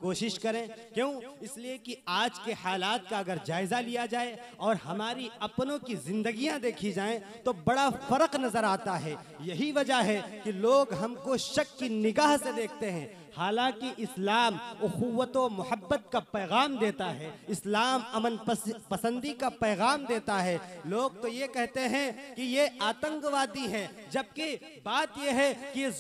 कोशिश करें। क्यों? इसलिए कि आज के हालात का अगर जायज़ा लिया जाए और हमारी अपनों की ज़िंदगियां देखी जाएं तो बड़ा फ़र्क नज़र आता है। यही वजह है कि लोग हमको शक की निगाह से देखते हैं। हालांकि इस्लाम उख़ुव्वत व मोहब्बत का पैगाम देता है, इस्लाम अमन पसंदी का पैगाम देता है। लोग तो ये कहते हैं कि ये आतंकवादी है, जबकि बात ये है कि ये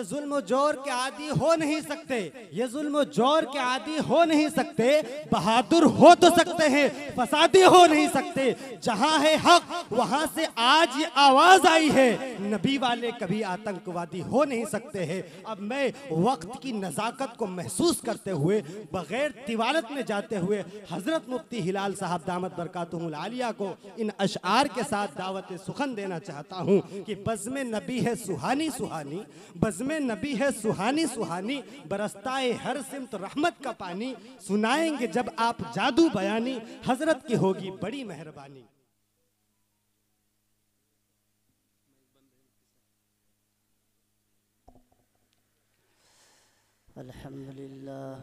जुल्म जोर के आदी हो नहीं सकते। ये जुल्म जोर के आदी हो नहीं सकते। बहादुर हो तो सकते हैं, फसादी हो नहीं सकते। जहां है हक वहां से आज ये आवाज आई है, नबी वाले कभी आतंकवादी हो नहीं सकते हैं। अब मैं वक्त की नज़ाकत को महसूस करते हुए बगैर तिवालत में जाते हुए हजरत मुफ्ती हिलाल साहब दामत बरकातुहुल आलिया को इन अशआर के साथ दावत सुखन देना चाहता हूँ कि बज़्म नबी है सुहानी सुहानी, बज़्म नबी है सुहानी सुहानी, बरसता है हर सिमत रहमत का पानी। सुनाएंगे जब आप जादू बयानी, हजरत की होगी बड़ी मेहरबानी। अल्हम्दुलिल्लाह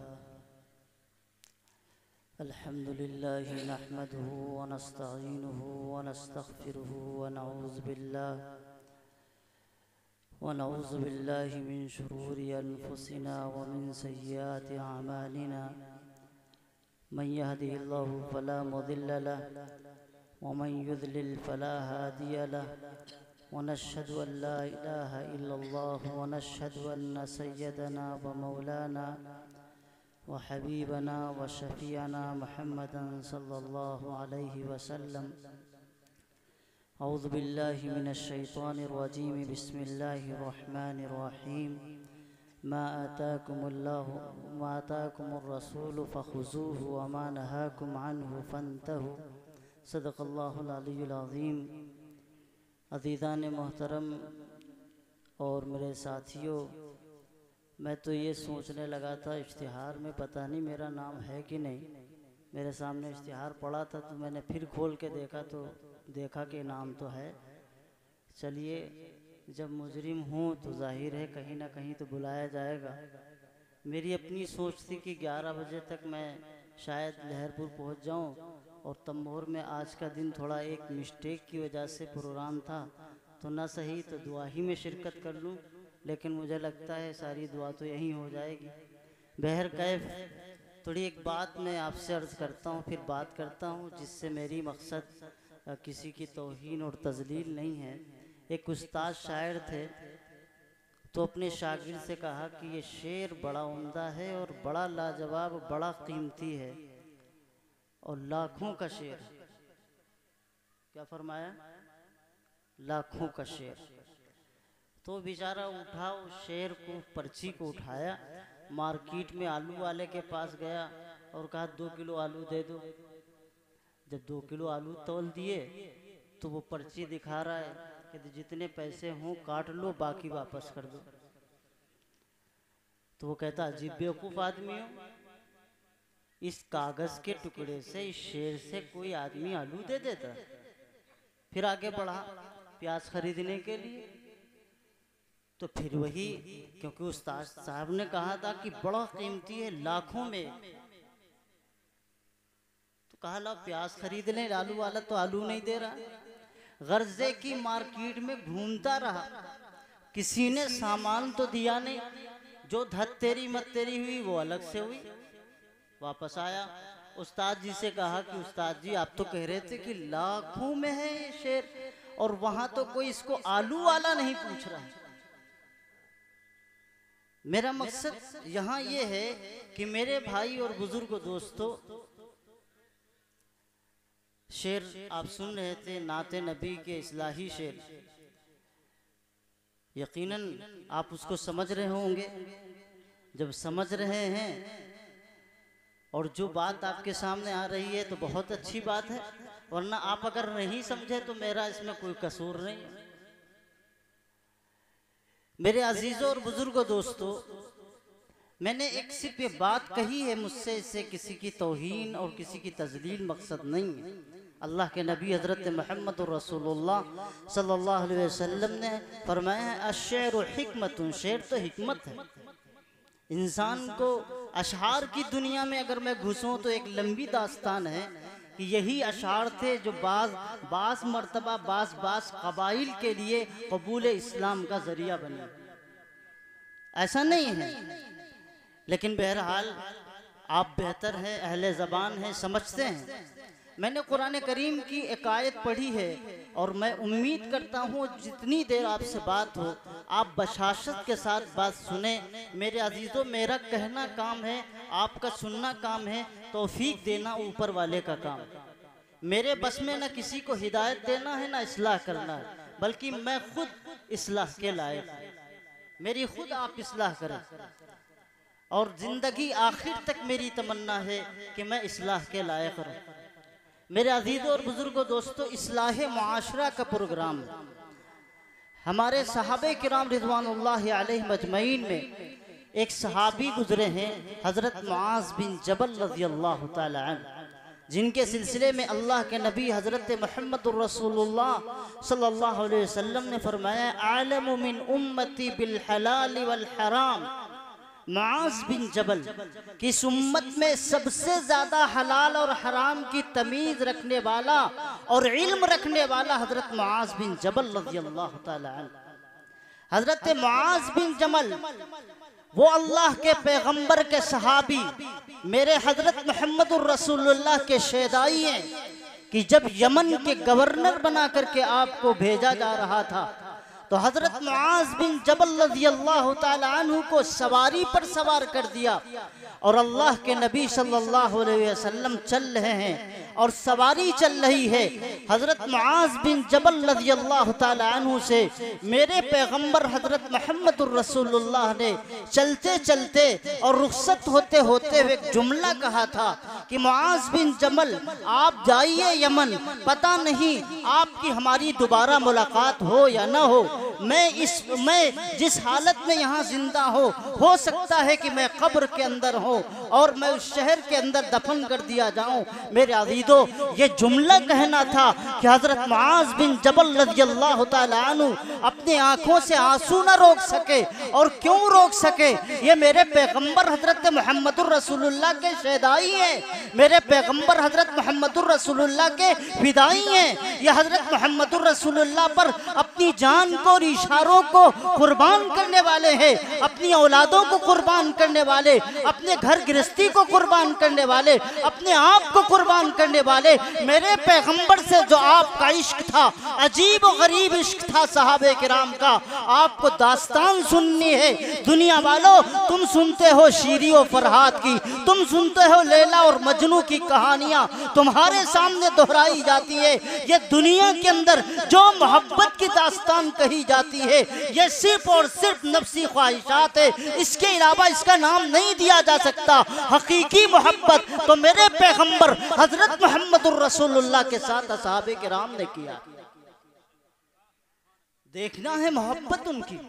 नहमदुहु व नस्तईनुहु व नस्तगफिरुहु व नऊज़ु बिल्लाहि मिन शुरूरि अनफुसिना व मिन सय्यिआति अमालिना। मन यहदिहिल्लाहु फला मुदिल्ल लहु व मन युद्लिल फला हादिय लहु व नशहदु अन ला इलाहा इल्लल्लाह व नशहदु अन्न सय्यदना व मौलाना व हबीबना व शफीअना मुहम्मदन सल्लल्लाहु अलैहि वसल्लम। औज़ु बिल्लाहि मिनश शैतानिर रजीम, बिस्मिल्लाहिर रहमानिर रहीम। मा आताकुमुर रसूलु फखुज़ूहु व मा नहाकुम अन्हु फंतहु। सदक़ल्लाहुल अलियुल अज़ीम। अज़ीज़ान मोहतरम और मेरे साथियों, मैं तो ये सोचने लगा था इश्तिहार में पता नहीं मेरा नाम है कि नहीं। मेरे सामने इश्तिहार पड़ा था तो मैंने फिर खोल के देखा तो देखा कि नाम तो है। चलिए, जब मुजरिम हूँ तो जाहिर है कहीं ना कहीं तो बुलाया जाएगा। मेरी अपनी सोच थी कि 11 बजे तक मैं शायद लहरपुर पहुँच जाऊँ, और तंबोर में आज का दिन थोड़ा एक मिस्टेक की वजह से प्रोग्राम था तो ना सही तो दुआ ही में शिरकत कर लूँ, लेकिन मुझे लगता है सारी दुआ तो यहीं हो जाएगी। बहर कैफ थोड़ी एक बात मैं आपसे अर्ज़ करता हूँ, फिर बात करता हूँ, जिससे मेरी मकसद किसी की तौहीन और तज़लील नहीं है। एक उस्ताद शायर थे तो अपने शागिर्द से कहा कि ये शेर बड़ा उम्दा है और बड़ा लाजवाब, बड़ा कीमती है और लाखों का शेर। क्या फरमाया? लाखों का शेर। तो बेचारा उठा उस शेर को, पर्ची को उठाया, मार्केट में आलू वाले के पास गया और कहा 2 किलो आलू दे दो। जब 2 किलो आलू तौल दिए तो वो पर्ची दिखा रहा है कि जितने पैसे हों काट लो, बाकी वापस कर दो। तो वो कहता अजीब बेवकूफ़ आदमी हो, इस कागज़ के टुकड़े से, इस शेर से कोई आदमी आलू दे देता। फिर आगे बढ़ा प्याज खरीदने के लिए, तो फिर वही, क्योंकि उस्ताद साहब ने कहा था कि बड़ा कीमती है, लाखों में, तो कहा ला प्याज खरीद लें। आलू वाला तो आलू नहीं दे रहा। गर्जे की मार्केट में घूमता रहा, किसी ने सामान तो दिया नहीं। जो धत्तेरी मत्तेरी हुई वो अलग से हुई। वापस आया, उस्ताद जी से कहा कि उस्ताद जी आप तो कह रहे थे कि लाखों में है ये शेर, और वहां तो कोई इसको आलू वाला नहीं पूछ रहा। मेरा मकसद यहाँ ये है कि मेरे भाई और बुजुर्ग दोस्तों, शेर आप सुन रहे थे, नाते नबी के इस्लाही शेर। यकीनन आप उसको समझ रहे होंगे। जब समझ रहे हैं और जो बात आपके सामने आ रही है तो बहुत अच्छी बात है, वरना आप अगर नहीं समझे तो मेरा इसमें कोई कसूर नहीं है। मेरे अजीजों और बुजुर्गों दोस्तों, मैंने एक सिर्फ ये बात कही है, मुझसे इससे किसी की तौहीन और किसी की तजलील मकसद नहीं है। अल्लाह के नबी हज़रत मोहम्मद रसूलुल्लाह सल्लल्लाहु अलैहि वसल्लम ने फरमाया है अश्शेर हिकमतुन, शेर तो हिकमत है। इंसान को अशआर की दुनिया में अगर मैं घुसूं तो एक लंबी दास्तान है कि यही अशआर थे जो बास मर्तबा बास कबाइल के लिए कबूल इस्लाम का जरिया बने। ऐसा नहीं है, लेकिन बहरहाल आप बेहतर हैं, अहले ज़बान हैं, समझते हैं। मैंने कुरान करीम की एक आयत पढ़ी है और मैं उम्मीद करता हूँ जितनी देर आपसे बात हो आप बशाशत के साथ बात सुने। मेरे अजीज़ों, मेरा कहना काम है, आपका सुनना काम है, तौफीक देना ऊपर वाले का काम। मेरे बस में न किसी को हिदायत देना है, न इस्लाह करना है, बल्कि मैं खुद इस्लाह के लायक हूँ। मेरी खुद आप इस्लाह करें और ज़िंदगी आखिर तक मेरी तमन्ना है कि मैं इस्लाह के लायक रहूँ। मेरे अजीज़ों और बुजुर्गों, दोस्तों, इस्लाह मुआशरा का प्रोग्राम हमारे सहाबे किराम रिज़वानुल्लाहि अलैहिम अजमईन में एक सहाबी गुजरे हैं, हज़रत मुआज़ बिन जबल रज़ियल्लाहु ताला अन्हु, जिनके सिलसिले में अल्लाह के नबी हज़रत मुहम्मदुर रसूलुल्लाह सल्लल्लाहु अलैहि वसल्लम ने फरमाया, आलमु मिन उम्मती बिल हलाल वल हराम। मुआज़ बिन जबल की इस उम्मत में सबसे ज़्यादा हलाल और हराम की तमीज़ रखने वाला और इल्म रखने वाला हज़रत मुआज़ बिन जबल रज़ियल्लाहु ताला अन्हु। हज़रत मुआज़ बिन जबल वो अल्लाह के पैगंबर के सहाबी, मेरे हज़रत मुहम्मदुर रसूलुल्लाह के शेदाई हैं कि जब यमन के गवर्नर बना करके आपको भेजा जा रहा था तो हज़रत मुआज़ बिन जबल रज़ियल्लाहु ताला अन्हु को सवारी पर सवार कर दिया और अल्लाह के नबी सल्लल्लाहु अलैहि वसल्लम चल रहे हैं और सवारी चल रही है। हज़रत मुआज़ बिन जबल रज़ियल्लाहु ताला अन्हु से मेरे पैगंबर हज़रत मुहम्मदुर रसूलुल्लाह ने चलते चलते और रुखसत होते होते हुए एक जुमला कहा था कि मुआज़ बिन जबल, आप जाइए यमन, पता नहीं आपकी हमारी दोबारा मुलाकात हो या ना हो। मैं जिस हालत में यहाँ जिंदा हो सकता है कि मैं कब्र के अंदर हूँ और मैं उस शहर के अंदर दफन कर दिया जाऊँ। मेरे अज़ीज़ों, ये जुमला कहना था कि हज़रत मुआज़ बिन जबल रज़ियल्लाहु ताला अन्हु अपनी आँखों से आंसू न रोक सके। और क्यों रोक सके? ये मेरे पैगंबर हज़रत मुहम्मदुर रसूलुल्लाह के शहदाई हैं, मेरे पैगंबर हज़रत मुहम्मदुर रसूलुल्लाह के फिदाई हैं। ये हज़रत मुहम्मदुर रसूलुल्लाह पर अपनी जान को और इशारों को कुर्बान करने वाले हैं, अपनी औलादों को कुर्बान करने वाले, अपने घर गृहस्थी को कुर्बान करने वाले, अपने आप को कुर्बान करने वाले। मेरे पैगंबर से जो आपका इश्क था, अजीब और गरीब इश्क था सहाबे किराम का। आपको दास्तान सुननी है दुनिया वालों, तुम सुनते हो शीरी और फरहाद की, तुम सुनते हो लैला और मजनू की कहानियां तुम्हारे सामने दोहराई जाती है। ये दुनिया के अंदर जो मोहब्बत की दास्तान कही जाती है ये सिर्फ और सिर्फ नफ्सी ख्वाहिशात है, इसके अलावा इसका नाम नहीं दिया जा सकता। हकीकी मोहब्बत तो मेरे पैगंबर हजरत मुहम्मदुर रसूलुल्लाह के साथ असहाबे किराम ने किया। देखना है मोहब्बत उनकी।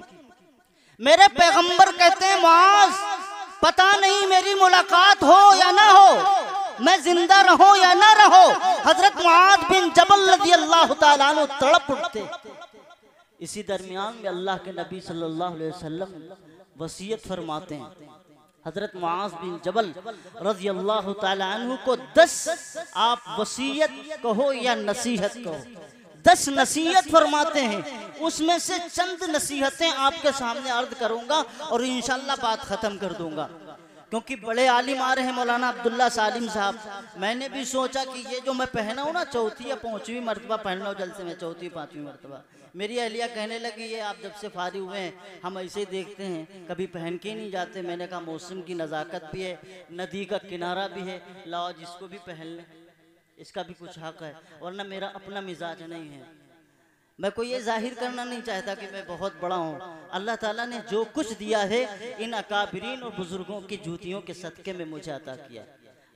मेरे पैगंबर कहते हैं, मुआज़ पता नहीं मेरी मुलाकात हो या ना हो, मैं जिंदा रहूं या ना रहो। हजरत मुआज़ बिन जबल रज़ियल्लाहु ताला अन्हु तड़प उठते। इसी दरमियान में अल्लाह के नबी सल्लल्लाहु अलैहि वसल्लम वसीयत फरमाते हैं। हजरत मुआज़ बिन जबल रज़ियल्लाहु ताला अन्हु को 10 आप वसीयत कहो या नसीहत कहो, 10 नसीहत फरमाते हैं। उसमें से चंद नसीहतें आपके सामने अर्ज करूंगा और इंशाअल्लाह बात खत्म कर दूंगा, क्योंकि बड़े आलिम आ रहे हैं मौलाना अब्दुल्ला सालिम साहब। मैंने भी सोचा कि ये जो मैं पहना हूँ ना, 4वीं या 5वीं मरतबा पहन रहा हूँ जलसे में, 4वीं 5वीं मरतबा। मेरी अहलिया कहने लगी ये आप जब से फारिग हुए हैं हम ऐसे ही देखते हैं, कभी पहन के नहीं जाते। मैंने कहा मौसम की नज़ाकत भी है, नदी का किनारा भी है, लाओ जिसको भी पहन लें, इसका भी कुछ हक है, वरना मेरा अपना मिजाज नहीं है। मैं कोई ये जाहिर करना नहीं चाहता कि मैं बहुत बड़ा हूँ। अल्लाह ताला ने जो कुछ दिया है इन अकाबिरीन और बुजुर्गों की जूतियों के सदक़े में मुझे अता किया।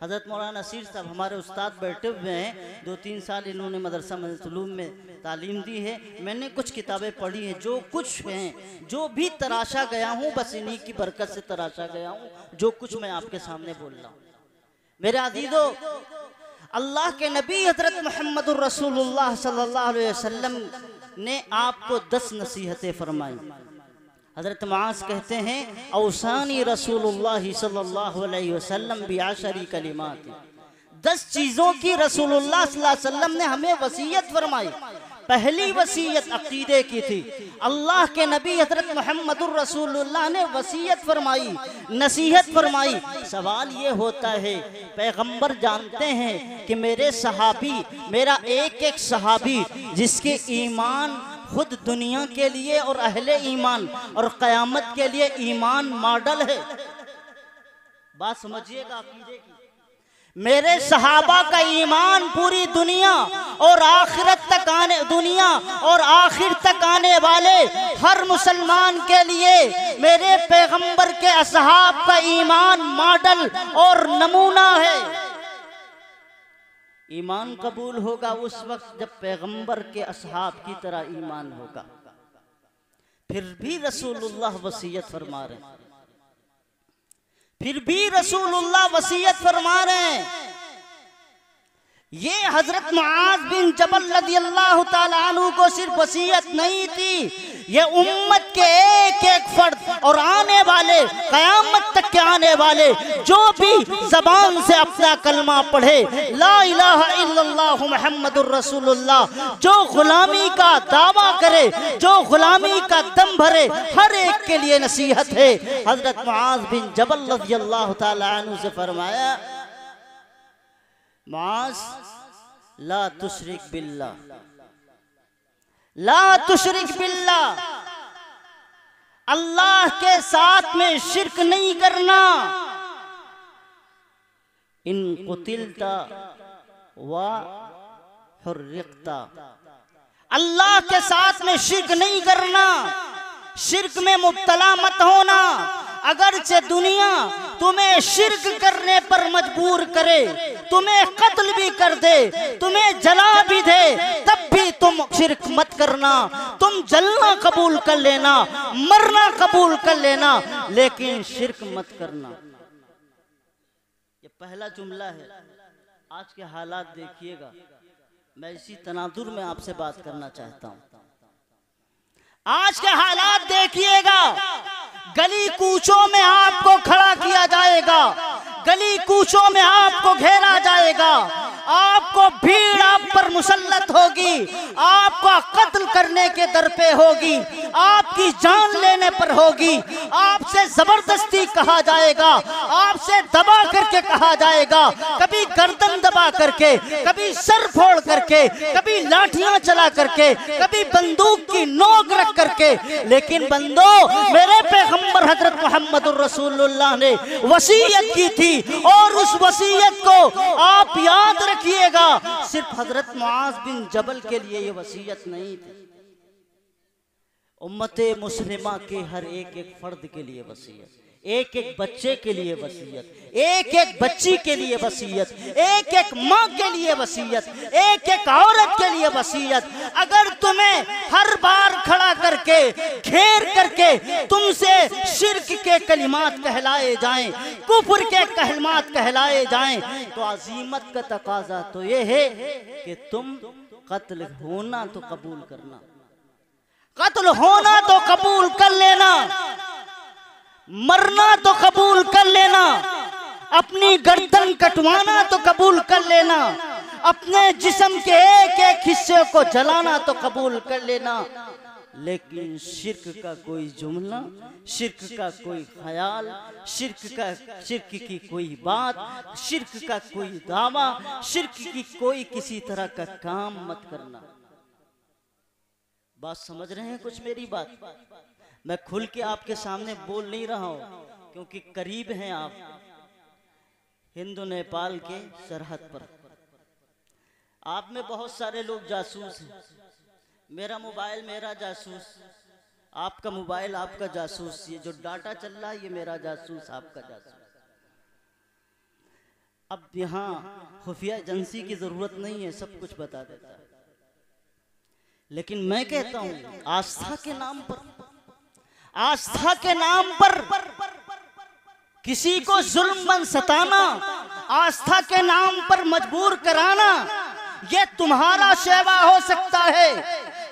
हज़रत मौलाना नसीर साहब हमारे उस्ताद बैठे हुए हैं, 2-3 साल इन्होंने मदरसा मजलूम में तालीम दी है। मैंने कुछ किताबें पढ़ी हैं, जो कुछ हैं, जो भी तराशा गया हूँ बस इन्हीं की बरकत से तराशा गया हूँ। जो कुछ मैं आपके सामने बोल रहा हूँ, मेरे अज़ीज़ों, अल्लाह के नबी हज़रत मुहम्मदुर रसूलुल्लाह सल्लल्लाहु अलैहि वसल्लम ने आपको 10 नसीहतें फरमाई। हज़रत मुआज़ कहते हैं औसानी रसूलुल्लाह सल्लल्लाहु अलैहि वसल्लम बिआशरी कलिमात, 10 चीज़ों की रसूलुल्लाह सल्लल्लाहु अलैहि वसल्लम ने हमें वसीयत फरमाई। पहली वसीयत अकीदे की थी। अल्लाह के नबी हज़रत मुहम्मदुर रसूलुल्लाह ने वसीयत फरमाई, नसीहत फरमाई। सवाल ये होता है, पैगंबर जानते हैं कि मेरे सहाबी, मेरा एक एक सहाबी जिसके ईमान खुद दुनिया के लिए और अहले ईमान और क़यामत के लिए ईमान मॉडल है। बात समझिएगा अकीदे की। मेरे सहाबा का ईमान पूरी दुनिया और आखिरत तक आने, दुनिया और आखिर तक आने वाले हर मुसलमान के लिए मेरे पैगंबर के असहाब का ईमान मॉडल और नमूना है। ईमान कबूल होगा उस वक्त जब पैगंबर के असहाब की तरह ईमान होगा। फिर भी रसूलुल्लाह वसीयत फरमा रहे हैं, फिर भी रसूलुल्लाह वसीयत फरमा रहे हैं। ये हजरत मुआज़ बिन जबल रज़ियल्लाहु ताला अन्हु को सिर्फ वसीयत नहीं थी, ये उम्मत के एक एक फर्द और आने वाले क़यामत तक के आने वाले जो भी ज़बान से अपना कलमा पढ़े, ला इलाहा इल्लल्लाह मुहम्मदुर रसूलुल्लाह, जो गुलामी का दावा करे, जो गुलामी का दम भरे, हर एक के लिए नसीहत है। हजरत मुआज़ बिन जबल रज़ियल्लाहु ताला अन्हु से फरमाया, मुआज़ ला तुशरिक बिल्लाह, ला तुशरिक बिल्लाह, अल्लाह के साथ में शिरक नहीं करना। इन कुतिलता व हुर्रिक़ता, अल्लाह के साथ में शिरक नहीं करना, शिरक में मुब्तला मत होना। अगरचे दुनिया तुम्हें शिरक करने पर मजबूर करे, तुम्हें कत्ल भी कर दे, तुम्हें जला भी दे, तब भी तुम शिरक मत करना। तुम जलना कबूल कर लेना, मरना कबूल कर लेना, लेकिन शिरक मत करना। ये पहला जुमला है। आज के हालात देखिएगा, मैं इसी तनाजुर में आपसे बात करना चाहता हूँ। आज के हालात देखिएगा, गली कूचों में आपको खड़ा किया जाएगा, गली कूचों में आपको घेरा जाएगा, आपको भीड़ आप पर मुसल्लत होगी, आपको कत्ल करने के दर पे होगी, आपकी जान लेने पर होगी, आपसे जबरदस्ती कहा जाएगा, आपसे दबा करके कहा जाएगा, कभी गर्दन दबा करके, कभी सर फोड़ करके, कभी लाठियां चला करके, कभी बंदूक की नोक रख करके। लेकिन बंदो, मेरे पैगंबर हजरत मुहम्मदुर रसूलुल्लाह ने वसीयत की थी और उस वसीयत को आप याद रखिएगा। सिर्फ हजरत मुआज़ बिन जबल के लिए ये वसीयत नहीं थी, उम्मते मुस्लिमा के हर एक एक फर्द के लिए वसीयत, एक एक बच्चे के लिए वसीयत, एक एक बच्ची के लिए वसीयत, एक एक माँ के लिए वसीयत, एक एक औरत के लिए वसीयत। अगर तुम्हें हर बार खड़ा करके, घेर करके तुमसे शिर्क के कलिमात कहलाए जाएं, कुफ्र के कलिमात कहलाए जाएं, तो अजीमत का तकाजा तो ये है कि तुम कत्ल होना तो कबूल करना, कत्ल होना तो कबूल कर लेना, मरना तो कबूल कर लेना, अपनी गर्दन कटवाना तो कबूल कर लेना, अपने जिस्म के एक एक हिस्से को जलाना तो कबूल कर लेना। लेकिन शिर्क का कोई जुमला, शिर्क का कोई ख्याल, शिर्क की कोई बात, शिर्क का कोई दावा, शिर्क की कोई किसी तरह का काम मत करना। बात समझ रहे हैं कुछ मेरी बात? मैं खुल के आपके सामने बोल नहीं रहा हूँ, क्योंकि करीब हैं आप, हिंदू नेपाल के सरहद पर। आप में बहुत सारे लोग जासूस हैं। मेरा मोबाइल मेरा जासूस, आपका मोबाइल आपका जासूस, ये जो डाटा चल रहा है ये मेरा जासूस, आपका जासूस। अब यहाँ खुफिया एजेंसी की जरूरत नहीं है, सब कुछ बता देता है। लेकिन मैं कहता हूँ आस्था के नाम पर, आस्था के नाम पर किसी को जुल्मन सताना, आस्था के नाम पर मजबूर कराना, ये तुम्हारा सेवा हो सकता है,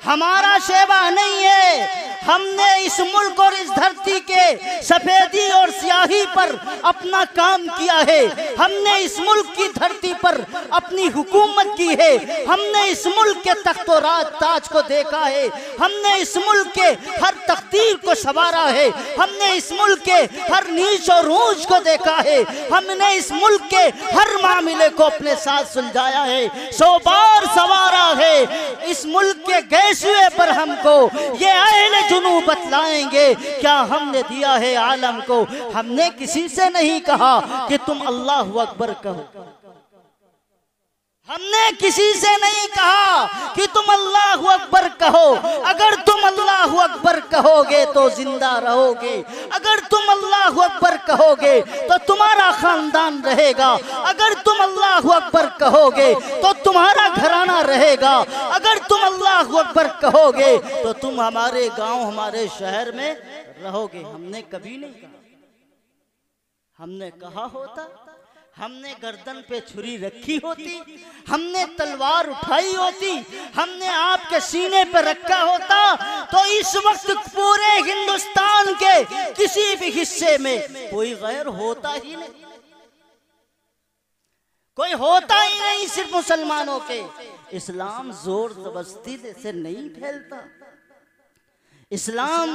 हमारा सेवा नहीं है। हमने इस मुल्क और इस धरती के सफेदी और स्याही पर अपना काम किया है। हमने इस मुल्क की धरती पर अपनी हुकूमत की है। हमने इस मुल्क के तख्त और ताज को देखा है। हमने इस मुल्क के हर तकदीर को संवारा है। हमने इस मुल्क के हर नीच और ऊंच को देखा है। हमने इस मुल्क के हर मामले को अपने साथ सुलझाया है, 100 बार संवारा है। इस मुल्क के गैसुए पर हमको ये अहले जुनू बतलाएंगे क्या हमने दिया है आलम को। हमने किसी से नहीं कहा कि तुम अल्लाहु अकबर कहो। हमने किसी से नहीं कहा कि तुम अल्लाहु अकबर कहो। अगर तुम अल्लाहु अकबर कहोगे तो जिंदा रहोगे। अगर तुम अल्लाहु अकबर कहोगे तो तुम्हारा खानदान रहेगा। अगर तुम अल्लाहु अकबर कहोगे तो तुम्हारा घराना रहेगा। अगर तुम अल्लाहु अकबर कहोगे तो तुम हमारे गांव, हमारे शहर में रहोगे। हमने कभी नहीं कहा। हमने कहा होता, हमने गर्दन पे छुरी रखी होती, हमने तलवार उठाई होती, हमने आपके सीने पे रखा होता तो इस वक्त पूरे हिंदुस्तान के किसी भी हिस्से में कोई गैर होता ही नहीं, कोई होता ही नहीं। सिर्फ मुसलमानों के। इस्लाम जोर जबरदस्ती से नहीं फैलता। इस्लाम,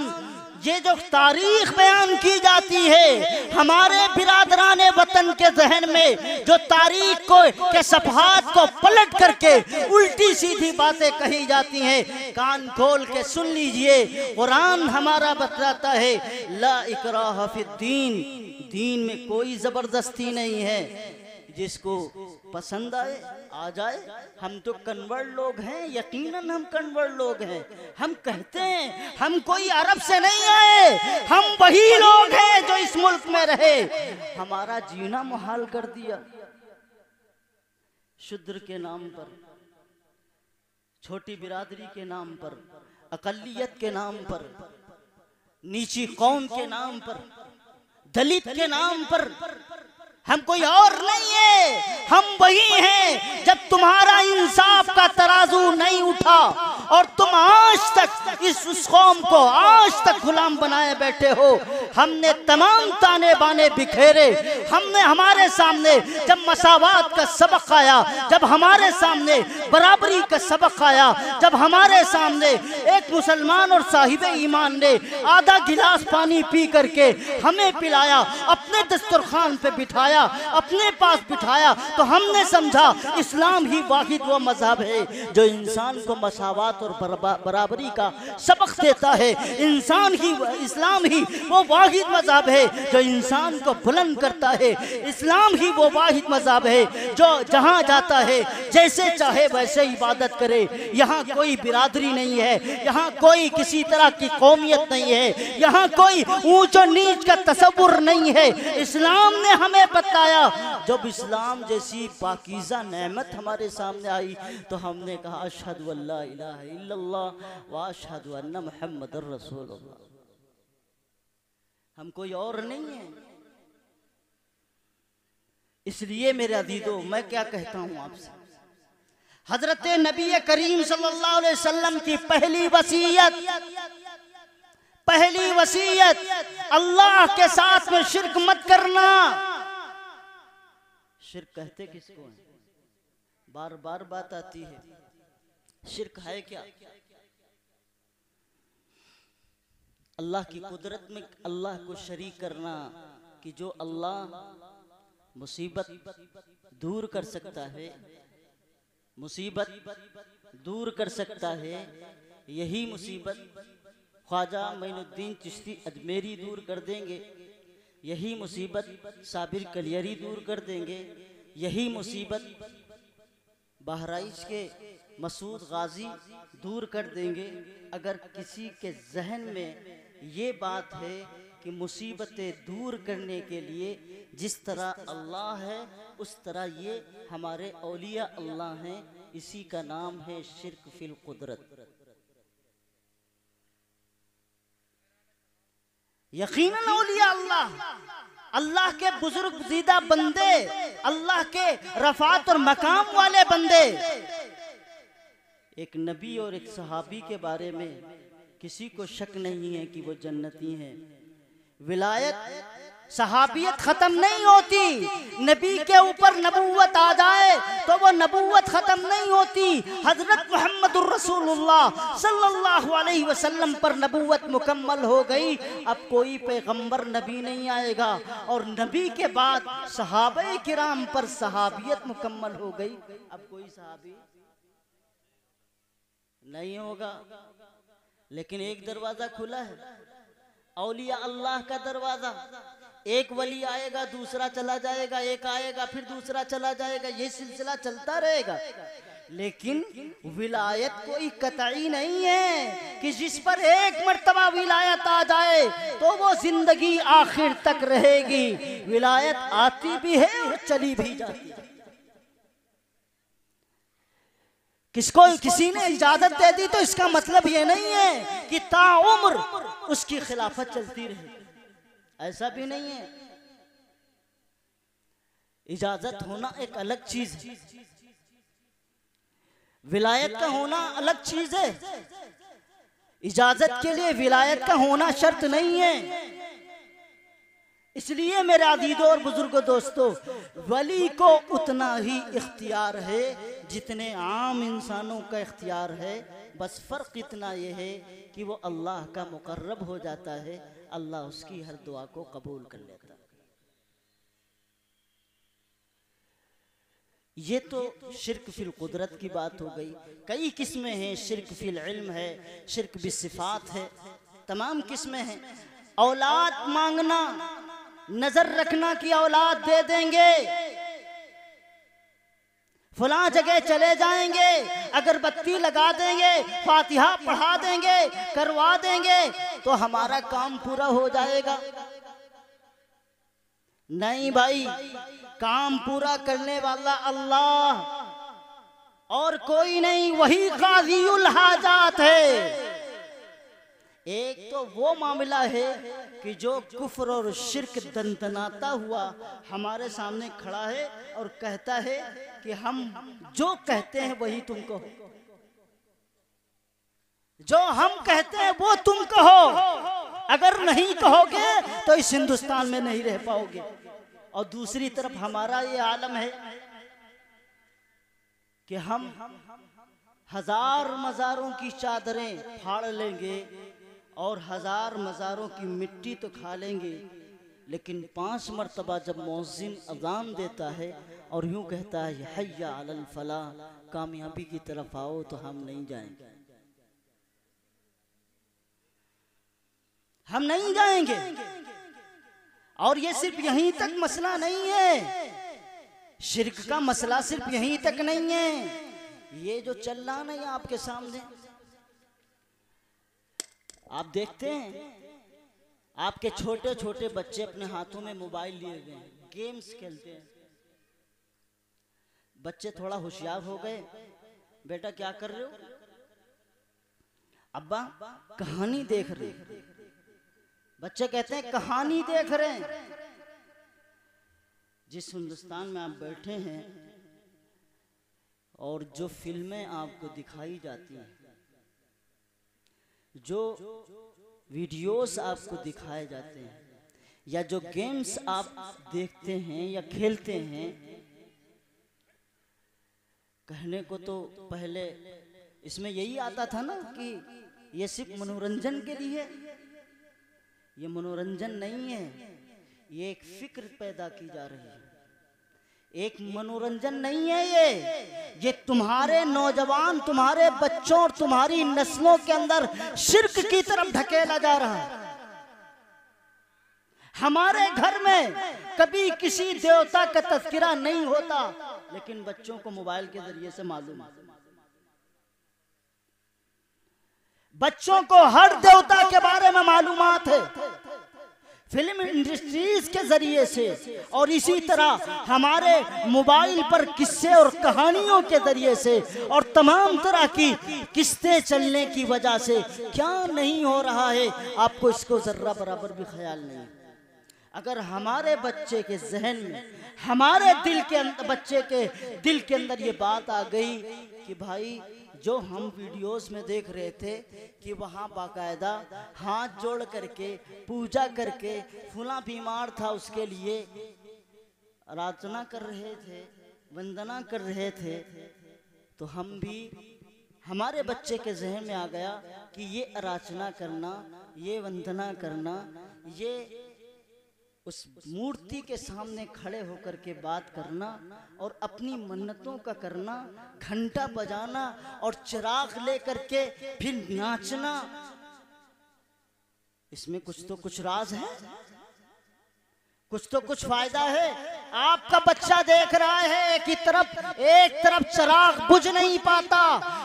ये जो तारीख बयान की जाती है हमारे बिरादराने वतन के जहन में, जो तारीख को के सफहात को पलट करके उल्टी सीधी बातें कही जाती हैं, कान खोल के सुन लीजिए। कुरान हमारा बतलाता है ला इकराह फिद्दीन, दीन में कोई जबरदस्ती नहीं है। जिसको पसंद आए आ जाए। हम तो कन्वर्ट लोग हैं, यकीनन हम कन्वर्ट लोग हैं। हम कहते हैं हम कोई अरब से नहीं आए, हम वही लोग हैं जो इस मुल्क में रहे। हमारा जीना मुहाल कर दिया। शूद्र के नाम पर, छोटी बिरादरी के नाम पर, अकलियत के नाम पर, नीची कौम के नाम पर, दलित के नाम पर हम कोई और नहीं है, हम वही हैं। जब तुम्हारा इंसाफ का तराजू नहीं उठा और तुम आज तक इस कौम को आज तक गुलाम बनाए बैठे हो, हमने तमाम ताने बाने बिखेरे। हमने हमारे सामने जब मसावात का सबक आया, जब हमारे सामने बराबरी का सबक आया, जब हमारे सामने एक मुसलमान और साहिब ईमान ने आधा गिलास पानी पी करके हमें पिलाया, अपने दस्तरखान पे बिठाया, अपने पास बिठाया, तो हमने समझा इस्लाम ही वाहिद वो मजहब है जो इंसान को मसावात और बराबरी का सबक देता है। इंसान ही, इस्लाम ही वो वाहिद मजहब है जो इंसान को बुलंद करता है। इस्लाम ही वो वाहिद मजहब है जो जहाँ जाता है जैसे चाहे वैसे इबादत करे। यहाँ कोई बिरादरी नहीं है, यहाँ कोई किसी तरह की कौमियत नहीं है, यहाँ कोई ऊंच और नीच का तसव्वुर नहीं है। इस्लाम ने हमें बताया। जब इस्लाम जैसी पाकीज़ा नेमत हमारे सामने आई तो हमने कहा अशहदु अल्ला इलाहा इल्लल्लाह व अशहदु अन्ना मुहम्मदुर रसूलुल्लाह। हम कोई और नहीं है। इसलिए मेरे अजीजों, मैं क्या कहता हूं आपसे, हजरत नबी करीम सल्लल्लाहु अलैहि वसल्लम की पहली वसीयत अल्लाह के साथ में शिर्क मत करना। शिर्क कहते किसको है? बार बार बात आती है, शिर्क है क्या? अल्लाह की कुदरत में अल्लाह को शरीक करना, कि जो अल्लाह मुसीबत दूर कर सकता है, मुसीबत दूर कर सकता है, यही मुसीबत ख्वाजा मोइनुद्दीन चिश्ती अजमेरी दूर कर देंगे, यही मुसीबत साबिर कलियरी दूर कर देंगे, यही मुसीबत बहराइच के मसूद गाजी दूर कर देंगे। अगर किसी के जहन में ये बात है कि मुसीबतें दूर करने के लिए जिस तरह अल्लाह है उस तरह ये हमारे औलिया अल्लाह हैं, इसी का नाम है शिर्क फिल कुदरत। यकीनन औलिया अल्लाह के बुजुर्ग जीदा बंदे, अल्लाह के रफात और मकाम वाले बंदे। एक नबी और एक सहाबी के बारे में किसी को शक नहीं है कि वो जन्नती हैं। विलायत सहाबियत खत्म नहीं होती, नबी के ऊपर नबूवत आ जाए तो वो नबूवत खत्म नहीं होती। हजरत मुहम्मदुर रसूलुल्लाह सल्लल्लाहु अलैहि वसल्लम पर नबूवत मुकम्मल हो गई, अब कोई पैगंबर नबी नहीं आएगा, और नबी के बाद सहाबे किराम पर सहाबियत मुकम्मल हो गई, अब कोई सहाबी नहीं होगा। लेकिन एक दरवाजा खुला है, औलिया अल्लाह का दरवाजा। एक वली आएगा, दूसरा चला जाएगा, एक आएगा फिर दूसरा चला जाएगा, ये सिलसिला चलता रहेगा। लेकिन विलायत कोई कतई नहीं है कि जिस पर एक मर्तबा विलायत आ जाए तो वो जिंदगी आखिर तक रहेगी। विलायत आती भी है और चली भी जाती है। किसको किसी ने इजाजत दे दी तो इसका मतलब ये नहीं है कि ताउम्र उसकी खिलाफत चलती रहे, ऐसा भी नहीं है। इजाजत होना एक अलग चीज है, विलायत का होना अलग चीज है। इजाजत के लिए विलायत का होना शर्त नहीं है। इसलिए मेरे अजीजों और बुजुर्गों दोस्तों, वली को उतना ही इख्तियार है जितने आम इंसानों का इख्तियार है। बस फर्क इतना यह है कि वो अल्लाह का मुकर्रब हो जाता है, अल्लाह उसकी हर दुआ को कबूल कर लेता है। ये तो शिर्क फिल कुदरत की बात हो गई। कई किस्में हैं, शिर्क फिल इल्म है, शिर्क बिसिफात है, तमाम किस्में हैं। औलाद मांगना, नजर रखना कि औलाद दे देंगे, फलां जगह चले जाएंगे, अगरबत्ती लगा देंगे, फातिहा पढ़ा देंगे, करवा देंगे तो हमारा काम पूरा हो जाएगा। नहीं भाई, काम पूरा करने वाला अल्लाह और कोई नहीं, वही काज़ीउल हाजात है। एक तो वो मामला है कि जो कुफ्र और शिर्क दंदनाता हुआ हमारे सामने खड़ा है और कहता है कि हम जो कहते हैं वही तुम कहो, जो हम कहते हैं वो तुम कहो, अगर नहीं कहोगे तो इस हिंदुस्तान में नहीं रह पाओगे। और दूसरी तरफ हमारा ये आलम है कि हम हजार मज़ारों की चादरें फाड़ लेंगे और हजार मज़ारों की मिट्टी तो खा लेंगे, लेकिन 5 मरतबा जब मुअज्जिन अज़ान देता है और यूं कहता है हय्या अलल फलाह, कामयाबी की तरफ आओ, तो हम नहीं जाएंगे, हम नहीं जाएंगे। और ये सिर्फ यहीं तक मसला नहीं है, शिर्क का मसला सिर्फ यहीं तक नहीं है। ये जो चल रहा नहीं आपके सामने, आप देखते हैं आपके छोटे छोटे बच्चे अपने हाथों में मोबाइल लिए हुए हैं, गेम्स खेलते हैं। बच्चे थोड़ा होशियार हो गए, बेटा क्या कर रहे हो? अब्बा कहानी देख रहे। बच्चे कहते हैं कहानी देख रहे हैं। जिस हिंदुस्तान में आप बैठे हैं और जो फिल्में आपको दिखाई जाती हैं, जो वीडियोस आपको दिखाए जाते हैं, या जो गेम्स आप देखते हैं या खेलते हैं, कहने को तो पहले इसमें यही आता था ना कि ये सिर्फ मनोरंजन के लिए। ये मनोरंजन नहीं है, ये एक फिक्र पैदा की जा रही है, एक मनोरंजन नहीं है। ये तुम्हारे नौजवान, तुम्हारे बच्चों और तुम्हारी नस्लों के अंदर शिर्क की तरफ ढकेला जा रहा है। हमारे घर में कभी किसी देवता का तज़किरा नहीं होता, लेकिन बच्चों को मोबाइल के जरिए से मालूम है। बच्चों को हर देवता के बारे में मालूमात है, फिल्म इंडस्ट्रीज के जरिए से, और इसी तरह हमारे मोबाइल पर किस्से और कहानियों के जरिए से, और तमाम तरह की किस्तें चलने की वजह से क्या नहीं हो रहा है, आपको इसको जर्रा बराबर भी ख्याल नहीं। अगर हमारे बच्चे के जहन में, हमारे दिल के अंदर, बच्चे के दिल के अंदर ये बात आ गई कि भाई जो हम वीडियोस में देख रहे थे कि वहाँ बाकायदा हाथ जोड़ करके पूजा करके फुला बीमार था उसके लिए आराधना कर रहे थे, वंदना कर रहे थे, तो हम भी हमारे बच्चे के जहन में आ गया कि ये आराधना करना, ये वंदना करना, ये उस मूर्ति के सामने खड़े होकर के बात करना और अपनी मन्नतों का करना, घंटा बजाना और चिराग लेकर के फिर नाचना, इसमें कुछ तो कुछ राज है, कुछ तो कुछ फायदा है। आपका बच्चा देख रहा है कि एक तरफ चिराग बुझ नहीं पाता,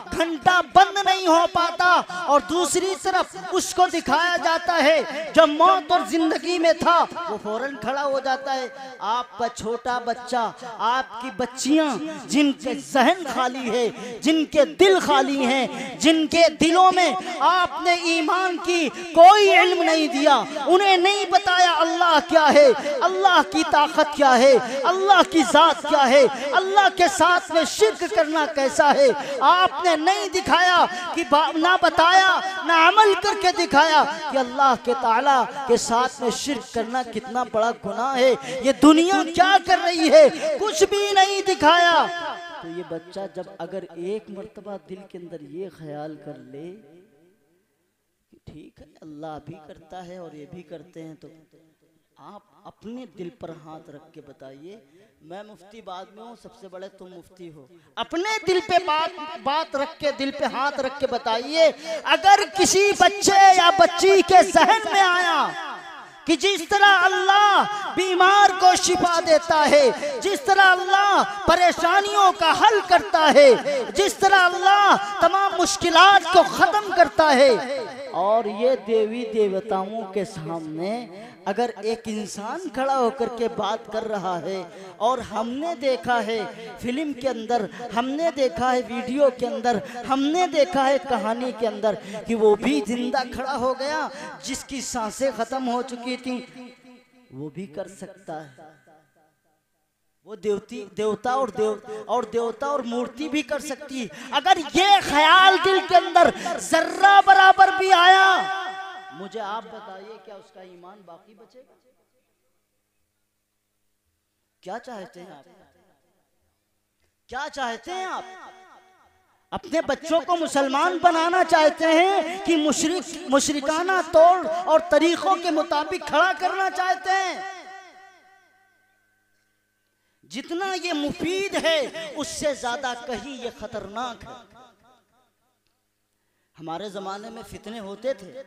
घंटा बंद नहीं हो पाता, और दूसरी तरफ उसको दिखाया जाता है जब मौत और जिंदगी में था वो फौरन खड़ा हो जाता है। आपका छोटा बच्चा, आपकी बच्चियां जिनके जहन खाली है, जिनके दिल खाली हैं, जिनके दिलों में आपने ईमान की कोई इल्म नहीं दिया, उन्हें नहीं बताया अल्लाह क्या है, अल्लाह की ताकत क्या है, अल्लाह की जात क्या है, अल्लाह के साथ में शिर्क करना कैसा है, आपने नहीं दिखाया कि ना बताया ना अमल करके दिखाया कि अल्लाह के ताला के साथ में शिर्क करना कितना बड़ा गुनाह है, ये दुनिया क्या कर रही है, कुछ भी नहीं दिखाया। तो ये बच्चा जब अगर एक मर्तबा दिल के अंदर ये ख्याल कर ले कि ठीक है अल्लाह भी करता है और ये भी करते हैं, तो आप अपने दिल पर हाथ रख के बताइए, मैं मुफ्ती बाद में हूँ, सबसे बड़े तुम मुफ्ती हो, अपने दिल पे बात रख के, दिल पे हाथ रख के बताइए, अगर किसी बच्चे या बच्ची के जहन में आया कि जिस तरह अल्लाह बीमार को शिफा देता है, जिस तरह अल्लाह परेशानियों का हल करता है, जिस तरह अल्लाह तमाम मुश्किलात को खत्म करता है, और ये देवी देवताओं के सामने अगर एक इंसान खड़ा होकर के बात कर रहा है, और हमने देखा है फिल्म के अंदर, हमने देखा है वीडियो के अंदर, हमने देखा है कहानी के अंदर कि वो भी जिंदा खड़ा हो गया, जिसकी सांसें खत्म हो चुकी थी, वो भी कर सकता है, वो देवता और मूर्ति भी कर सकती है। अगर ये ख्याल दिल के अंदर जर्रा बराबर भी आया, मुझे आप बताइए क्या उसका ईमान बाकी बचेगा? क्या चाहते हैं आप? क्या चाहते हैं आप? अपने बच्चों को मुसलमान बनाना चाहते हैं कि मुशरिकाना तौर और तरीकों के मुताबिक खड़ा करना चाहते हैं? जितना ये मुफीद है उससे ज्यादा कहीं ये खतरनाक है। हमारे जमाने में फितने होते थे,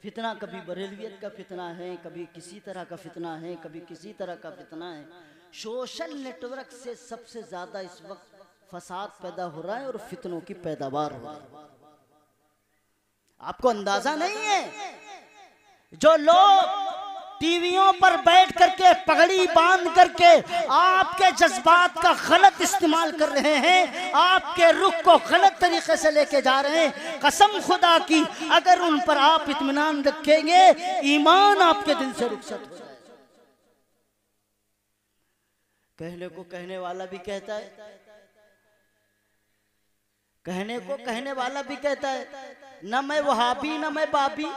फितना कभी बरेलवियत का फितना है, कभी किसी तरह का फितना है, कभी किसी तरह का फितना है। सोशल नेटवर्क से सबसे ज्यादा इस वक्त फसाद पैदा हो रहा है और फितनों की पैदावार हो रही है। आपको अंदाजा नहीं है, जो लोग टीवियों पर बैठ करके पगड़ी बांध करके आपके जज्बात का गलत इस्तेमाल कर रहे हैं, आपके रुख को गलत तरीके से लेके जा रहे हैं, कसम खुदा की अगर उन पर आप इत्मीनान रखेंगे, ईमान आपके दिल से रुखसत हो जाएगा। कहने को कहने वाला भी कहता है, कहने को कहने वाला भी कहता है, न मैं वहाबी न मैं बाबी।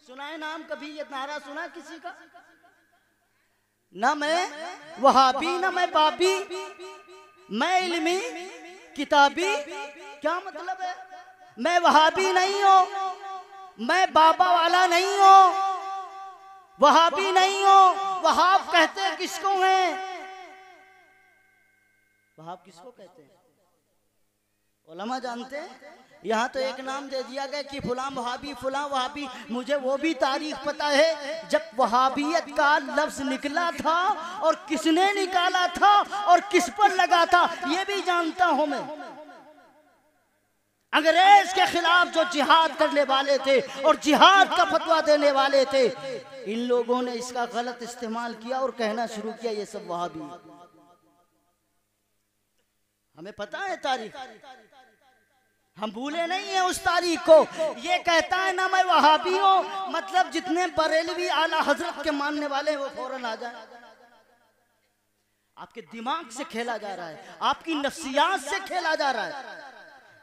सुना है नाम कभी ये नारा सुना किसी का? न मैं वहाबी न मैं बाबी, मैं इल्मी किताबी। क्या मतलब है? मैं वहाबी नहीं हूं, मैं बाबा वाला नहीं हूं, वहाबी नहीं हूं। वहाब कहते किसको हैं? वहाब किसको कहते हैं? उलमा जानते हैं। यहाँ तो एक नाम दे दिया गया कि फुला वहाबी, फुला वहाबी। मुझे वो भी तारीख पता है जब वहाबियत का लफ्ज निकला था और किसने निकाला था और किस पर लगा था, ये भी जानता हूं मैं। अंग्रेज के खिलाफ जो जिहाद करने वाले थे और जिहाद का फतवा देने वाले थे, इन लोगों ने इसका गलत इस्तेमाल किया और कहना शुरू किया ये सब वहाबी। हमें पता है तारीख, हम भूले नहीं है उस तारीख को। ये कहता है ना मैं वहाबी हूं, मतलब जितने बरेलवी आला हजरत के मानने वाले हैं वो फौरन आ जाए। आपके दिमाग से खेला जा रहा है, आपकी नफ्सियात से खेला जा रहा है।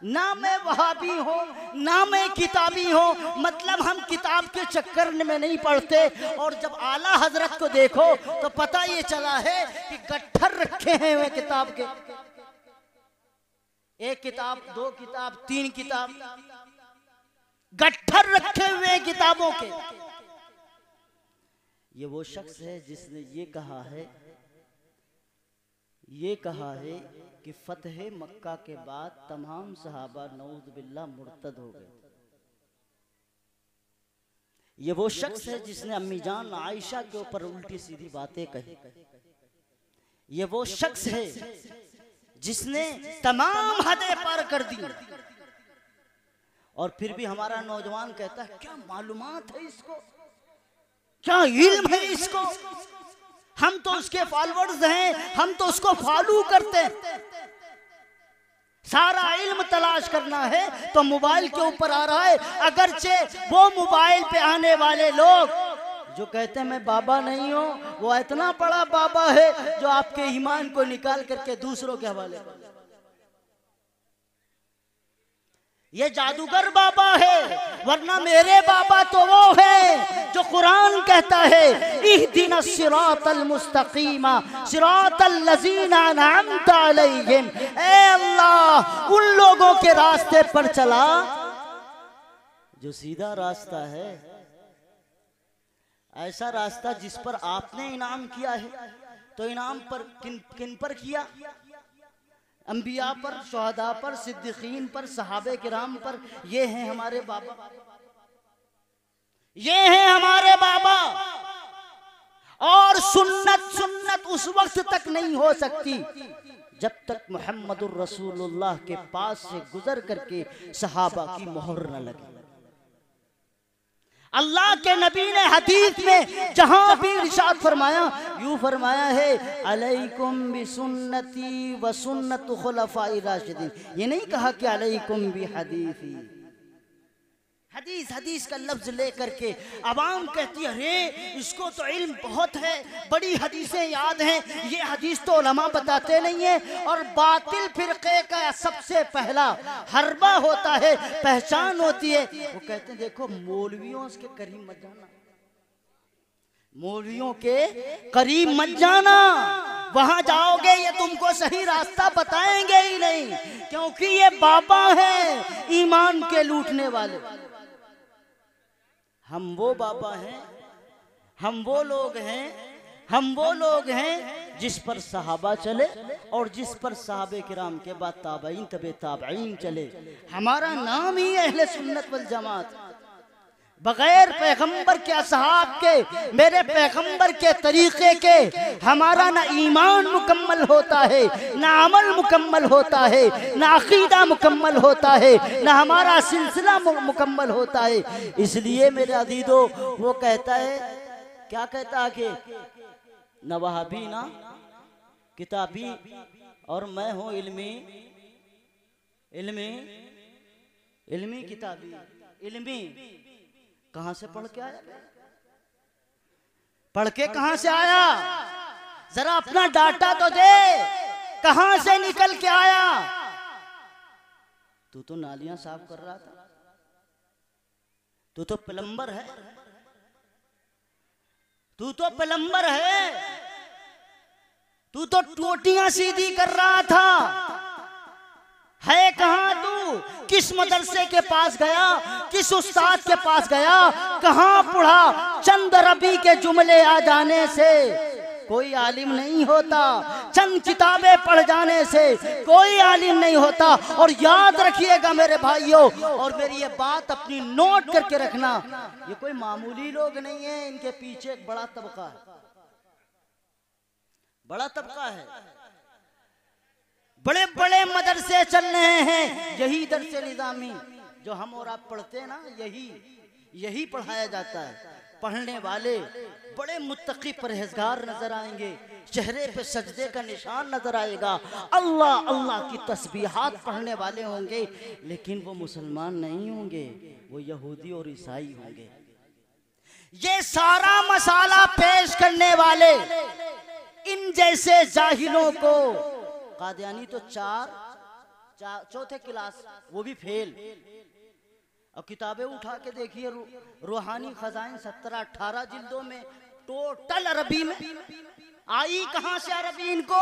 ना मैं वहाबी हूँ ना मैं किताबी हूँ, मतलब हम किताब के चक्कर में नहीं पढ़ते। और जब आला हजरत को देखो तो पता ये चला है कि गट्ठर रखे हैं वे किताब के, एक किताब, दो किताब, तीन किताब, गट्ठर रखे हुए किताबों के। ये वो शख्स है जिसने ये कहा है कि फतह मक्का के बाद तमाम सहाबा नऊज़ बिल्लाह मुर्तद हो गए। ये वो शख्स है जिसने अम्मी जान आयशा के ऊपर उल्टी सीधी बातें कही। ये वो शख्स है जिसने तमाम हदें पार कर दी। और फिर भी हमारा नौजवान कहता है क्या मालूमात है इसको, क्या इल्म है इसको, हम तो उसके फॉलोअर्स हैं, हम तो उसको फॉलो करते हैं। सारा इल्म तलाश करना है तो मोबाइल के ऊपर आ रहा है। अगरचे वो मोबाइल पे आने वाले लोग जो कहते हैं मैं बाबा नहीं हूं, वो इतना बड़ा बाबा है जो आपके ईमान को निकाल करके दूसरों के हवाले कर। ये जादूगर बाबा है, वरना मेरे बाबा तो वो है जो कुरान कहता है इहदिना सिरातल मुस्तकीमा सिरातल लजीना अनअमता अलैहिम। ए अल्लाह, उन लोगों के रास्ते पर चला जो सीधा रास्ता है, ऐसा रास्ता जिस पर आपने इनाम किया है। तो इनाम पर किन पर किया? अंबिया पर, शुहदा पर, सिद्दीकीन पर, सहाबे किराम पर। ये हैं हमारे बाबा, ये हैं हमारे बाबा। और सुन्नत उस वक्त तक नहीं हो सकती जब तक मुहम्मदुर रसूलुल्लाह के पास से गुजर करके सहाबा की मोहर न लगे। अल्लाह के नबी ने हदीस में जहां भी इरशाद फरमाया, यूं फरमाया है अलैकुम बिसुन्नती व सुन्नत खुलफाए राशिदीन। ये नहीं कहा कि अलैकुम बि हदीसी। हदीस का लफ्ज लेकर के अवाम कहती है अरे इसको तो इल्म बहुत है, बड़ी हदीसें याद हैं। ये हदीस तो उलमा बताते नहीं है। और बातिल फिरके का सबसे पहला हरबा होता है, पहचान होती है। वो कहते हैं देखो मौलवियों के करीब मत जाना, मौलवियों के करीब मत जाना, वहां जाओगे ये तुमको सही रास्ता बताएंगे ही नहीं, क्योंकि ये बाबा हैं ईमान के लूटने वाले। हम वो बाबा हैं, हम वो लोग हैं जिस पर सहाबा चले और जिस पर सहाबे किराम के बाद ताबईन तबे ताबईन चले। हमारा नाम ही अहले सुन्नत वल जमात। बगैर पैगंबर के, असहाब के, मेरे पैगंबर के तरीके के हमारा ना ईमान मुकम्मल होता है, ना अमल मुकम्मल होता है, ना अकीदा मुकम्मल होता है, ना हमारा सिलसिला मुकम्मल होता है। इसलिए मेरे अजीजो वो कहता है, क्या कहता है कि न वहाबी ना किताबी और मैं हूँ इल्मी किताबी। इल्मी कहां से पढ़ के आया? पढ़ के कहां से आया? जरा अपना डाटा तो दे, कहां से निकल के आया? तू तो नालियां साफ कर रहा था, तू तो प्लम्बर है, तू तो प्लम्बर है, तू तो टोटियां सीधी कर रहा था। है कहां तू? किस मदरसे के पास गया? किस उस्ताद के पास गया? कहां पढ़ा? चंद रबी के जुमले आ जाने से कोई आलिम नहीं होता, चंद किताबें पढ़ जाने से कोई आलिम नहीं होता। और याद रखिएगा मेरे भाइयों, और मेरी ये बात अपनी नोट करके रखना, ये कोई मामूली लोग नहीं है, इनके पीछे एक बड़ा तबका है, बड़ा तबका है। बड़े बड़े मदरसे चल रहे हैं, यही दरसे निजामी जो हम और आप पढ़ते हैं ना, यही पढ़ाया जाता है। पढ़ने वाले बड़े मुत्तकी परहेजगार नजर आएंगे, चेहरे पे सजदे का निशान नजर आएगा, अल्लाह अल्लाह की तस्बीहात पढ़ने वाले होंगे, लेकिन वो मुसलमान नहीं होंगे, वो यहूदी और ईसाई होंगे। ये सारा मसाला पेश करने वाले इन जैसे जाहिलों को, कादियानी तो चौथे क्लास, वो भी फेल। और किताबें उठा के देखिए, रूहानी खजाइन 17-18 जिल्दों में, टोटल अरबी में। आई कहां से अरबी इनको?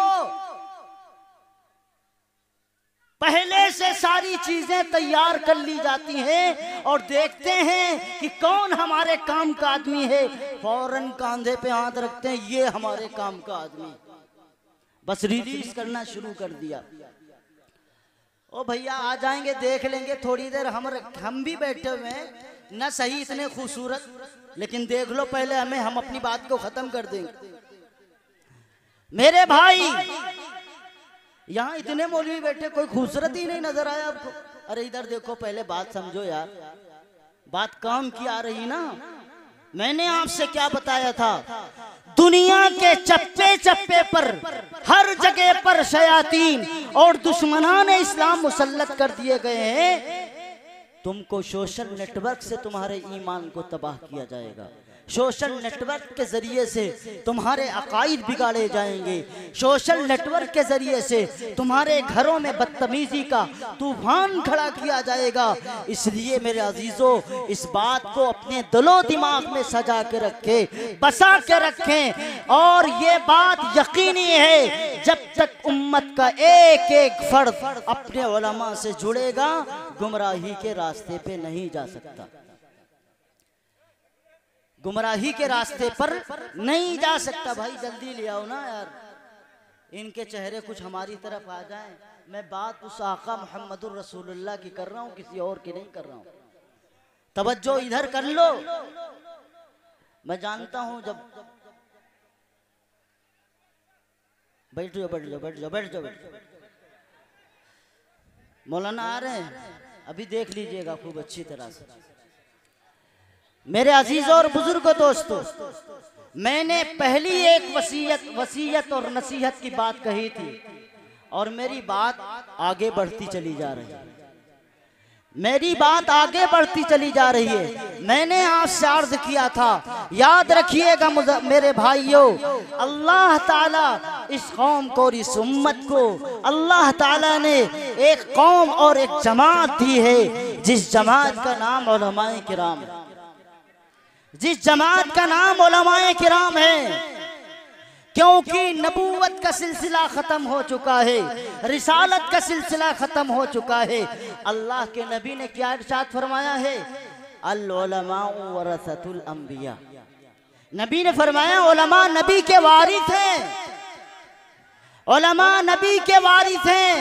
पहले से सारी चीजें तैयार कर ली जाती हैं और देखते हैं कि कौन हमारे काम का आदमी है, फौरन कांधे पे हाथ रखते हैं, ये हमारे काम का आदमी। बस रिलीज करना शुरू कर दिया। ओ भैया आ जाएंगे, देख लेंगे थोड़ी देर। हम भी बैठे हुए हैं, न सही इतने खूबसूरत, लेकिन देख लो पहले हमें, हम अपनी बात को खत्म कर देंगे। मेरे भाई यहाँ इतने मौलवी बैठे, कोई खूबसूरत ही नहीं नजर आया आपको? अरे इधर देखो, पहले बात समझो यार, बात काम की आ रही ना। मैंने आपसे क्या बताया था? दुनिया के चप्पे चप्पे पर, हर जगह पर शयातीन और दुश्मनान इस्लाम मुसल्लत कर दिए गए हैं। तुमको सोशल नेटवर्क से तुम्हारे ईमान को तबाह किया जाएगा। सोशल नेटवर्क के जरिए से तुम्हारे अकाईद बिगाड़े जाएंगे। सोशल नेटवर्क के जरिए से तुम्हारे घरों में बदतमीजी का तूफान खड़ा किया जाएगा। इसलिए मेरे अजीजों, इस बात को अपने दिलो दिमाग में सजा के रखें, बसा के रखें। और ये बात यकीनी है, जब तक उम्मत का एक एक फर्द अपने उलमा से जुड़ेगा, गुमराही के रास्ते पे नहीं जा सकता। गुमराही के रास्ते पर नहीं जा सकता। भाई जल्दी ले आओ ना यार, इनके चेहरे कुछ हमारी तरफ आ जाएं। मैं बात उस आका मोहम्मदुर रसूलुल्लाह की कर रहा हूँ, किसी और की नहीं कर रहा हूँ। तवज्जो इधर कर लो। मैं जानता हूँ जब बैठ जाओ बैठ जाओ बैठ जाओ बैठ जाओ बैठ जाओ, मौलाना आ रहे हैं, अभी देख लीजिएगा खूब अच्छी तरह से। मेरे अजीज और बुजुर्गों दोस्तों, मैंने पहली एक वसीयत और नसीहत की बात कही थी और मेरी बात आगे बढ़ती चली जा रही है। मेरी बात आगे बढ़ती चली जा रही है। मैंने आपसे अर्ज किया था, याद रखिएगा मेरे भाइयों, अल्लाह ताला इस कौम को और इस उम्मत को अल्लाह ताला ने एक कौम और एक जमात दी है, जिस जमात का नाम उलमाए किराम है। जिस जमात का नाम उलमाए किराम है, क्योंकि नबूवत का सिलसिला खत्म हो चुका है, रिसालत का सिलसिला खत्म हो चुका है। अल्लाह के नबी ने क्या इरशाद फरमाया है? अल उलमाउ वरसतुल अंबिया। नबी ने फरमाया उलमा नबी के वारिस हैं, उलमा नबी के वारिस हैं।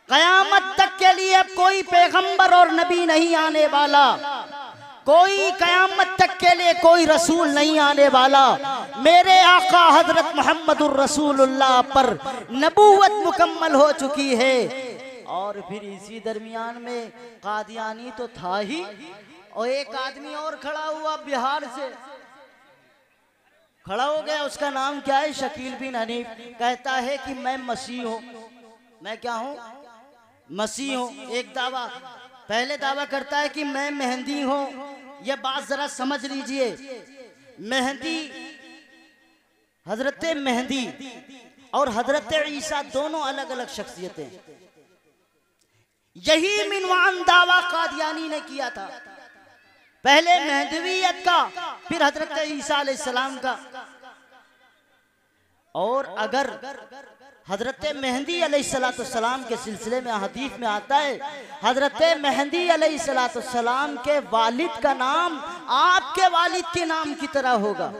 कयामत तक के लिए कोई पैगंबर और नबी नहीं आने वाला, कोई कयामत तक के लिए कोई रसूल नहीं आने वाला। मेरे आका हजरत मोहम्मदुर रसूलुल्लाह पर नबूवत मुकम्मल हो चुकी है। और फिर इसी दरमियान में कादियानी तो था ही, और एक आदमी और खड़ा हुआ बिहार से खड़ा हो गया। उसका नाम क्या है? शकील बिन हनीफ। कहता है कि मैं मसीह हूं। मैं क्या हूं? मसीह हूं। एक दावा, पहले दावा करता है कि मैं मेहंदी हूं। यह बात जरा समझ लीजिए, मेहंदी, हजरत मेहंदी और हजरत ईसा दोनों अलग अलग शख्सियतें। यही मिनवान दावा कादियानी ने किया था, पहले मेहदवियत का, फिर हजरत ईसा अलैहिस्सलाम का। और अगर हजरत मेहंदी अलैहिस्सलाम के सिलसिले में हदीस में आता है, हजरत मेहंदी अलैहिस्सलाम के वालिद का नाम आपके वालिद के नाम की तरह होगा।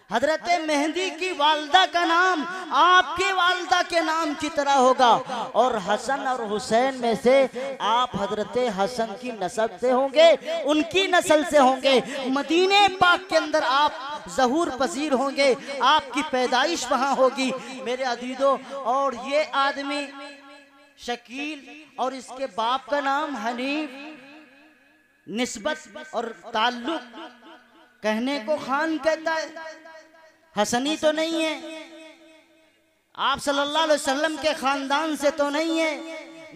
हजरत मेहंदी की वालदा का नाम आपके वालदा के नाम की तरह होगा। और हसन और हुसैन में से आप हजरत हसन की नस्ल से होंगे, उनकी नस्ल से होंगे। मदीने पाक के अंदर आप ज़हूर पजीर होंगे, आपकी पैदाइश वहां होगी मेरे अजीजों। और ये आदमी शकील और इसके बाप का नाम हनीफ, निस्बत और ताल्लुक कहने को खान कहता है, हसनी तो नहीं है। आप सल्लल्लाहु अलैहि वसल्लम के खानदान से तो नहीं है,